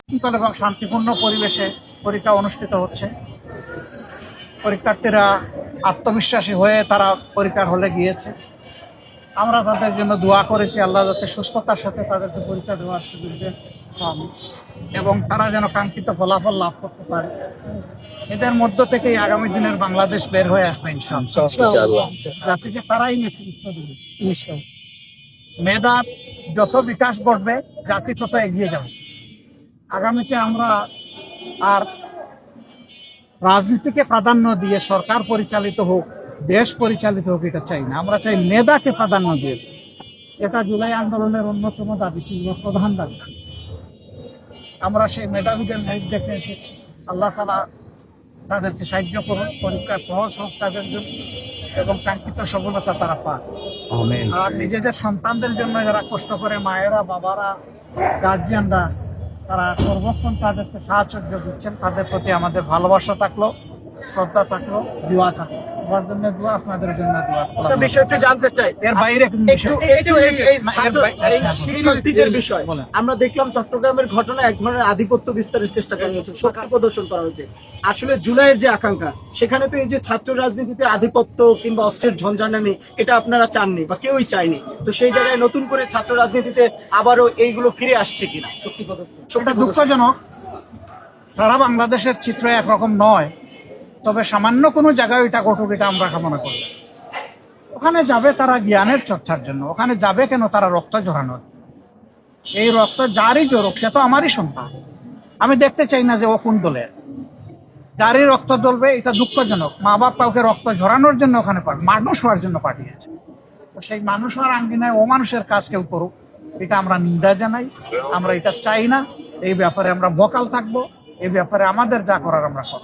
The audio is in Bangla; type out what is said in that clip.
শৃঙ্খল এবং শান্তিপূর্ণ পরিবেশে পরীক্ষা অনুষ্ঠিত হচ্ছে। পরীক্ষার্থীরা আত্মবিশ্বাসী হয়ে তারা পরীক্ষার হলে গিয়েছে। আমরা তাদের জন্য দোয়া করেছি, আল্লাহ যাতে সুস্থতার সাথে তাদেরকে পরীক্ষা দেওয়ার সুযোগ দেন এবং তারা যেন কাঙ্ক্ষিত ফলাফল লাভ করতে পারে। এদের মধ্য থেকেই আগামী দিনের বাংলাদেশ বের হয়ে আসবে ইনশাআল্লাহ। জাতিকে তারাই নেতৃত্ব দেবে। মেধার যত বিকাশ ঘটবে জাতি তত এগিয়ে যাবে। আগামীতে আমরা আর রাজনীতিকে প্রাধান্য দিয়ে সরকার পরিচালিত হোক, দেশ পরিচালিত হোক, এটা চাই না। আমরা চাই মেধাকে প্রাধান্য দিয়ে। এটা জুলাই আন্দোলনের অন্যতম দাবি ছিল, প্রধান দাবি। আমরা সেই মেধাবীদের ম্যাচ দেখে এসেছি। আল্লাহ তাআলা তাদেরকে সাহায্য করুন, পরীক্ষায় সহজ হোক তাদের জন্য এবং কাঙ্ক্ষিত সফলতা তারা পাক। আর নিজেদের সন্তানদের জন্য যারা কষ্ট করে, মায়েরা, বাবারা, গার্জিয়ানরা, তারা সর্বক্ষণ তাদেরকে সাহায্য দিচ্ছেন, তাদের প্রতি আমাদের ভালোবাসা থাকলো, শ্রদ্ধা থাকলো, দোয়া থাকলো। আমার জন্য দোয়া, আপনাদের জন্য দোয়া। বিষয়টা জানতে চাই, এর বাইরে শিক্ষার্থীদের বিষয় আমরা দেখলাম চট্টগ্রামের ঘটনা এক ধরনের আধিপত্য বিস্তারের চেষ্টা করা হয়েছে, শক্তি প্রদর্শন করা হয়েছে। আসলে জুলাইয়ের যে আকাঙ্ক্ষা, সেখানে তো এই যে ছাত্র রাজনীতিতে আধিপত্য কিংবা অস্ত্রের ঝঞ্ঝানি, এটা আপনারা চাননি বা কেউই চায়নি। তো সেই জায়গায় নতুন করে ছাত্র রাজনীতিতে আবারও এইগুলো ফিরে আসছে কিনা? শক্তি প্রদর্শন সেটা দুঃখজনক। সারা বাংলাদেশের চিত্র একরকম নয়, তবে সামান্য কোনো জায়গায় এটা ঘটুক, এটা আমরা কামনা করি। ওখানে যাবে তারা জ্ঞানের চর্চার জন্য, ওখানে যাবে কেন তারা রক্ত ঝরানোর। এই রক্ত যারই জোরক, সে তো আমারই সন্তান। আমি দেখতে চাই না যে ও কোন দলের। যারই রক্ত জ্বলবে, এটা দুঃখজনক। মা বাপ কাউকে রক্ত ঝরানোর জন্য ওখানে মানুষ হওয়ার জন্য পাঠিয়েছে। তো সেই মানুষ হওয়ার আঙ্গিনায় ও মানুষের কাজ কেউ করুক, এটা আমরা নিন্দা জানাই, আমরা এটা চাই না। এই ব্যাপারে আমরা ভোকাল থাকবো, এই ব্যাপারে আমাদের যা করার আমরা করব।